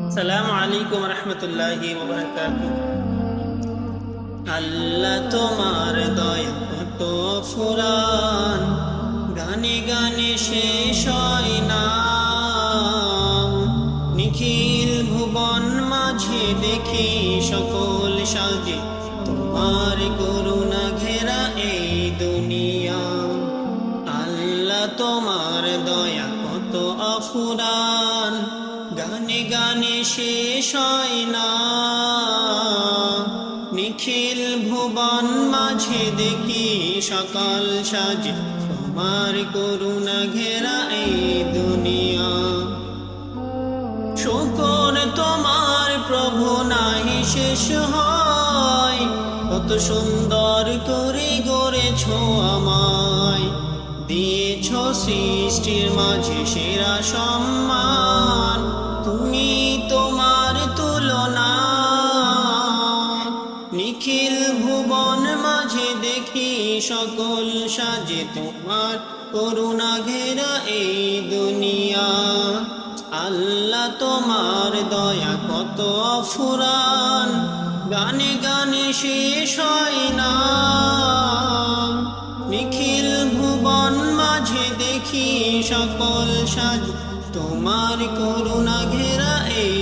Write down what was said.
আসসালামু আলাইকুম রহমতুল্লাহি ওয়া বারাকাতুহু। আল্লাহ তোমার দয়া কত ফুরান, গানে গানে শেষ হয় না। নিখিল ভুবন মাঝে দেখি সকল সাজে, তোমার করুণা ঘেরা এই দুনিয়া। আল্লাহ তোমার দয়া কত অফুরান, গানে গানে শেষ হয় না। নিখিল ভুবন মাঝে দেখি সকাল সাজে, তোমার করুণা ঘেরা এই দুনিয়া। শুকর তোমার প্রভু নাহি শেষ হয়, কত সুন্দর করে গড়েছো আমায়। দিয়েছ সৃষ্টির মাঝে সেরা সম্মান, তুমি তোমার তুলনা। নিখিল ভুবন মাঝে দেখি সকল সাজে, তোমার করুণা ঘেরা এই দুনিয়া। আল্লাহ তোমার দয়া কত অফুরান, গানে গানে শেষ হয় না। নিখিল ভুবন মাঝে দেখি সকল সাজ, তোমার করুণা ঘেরা এই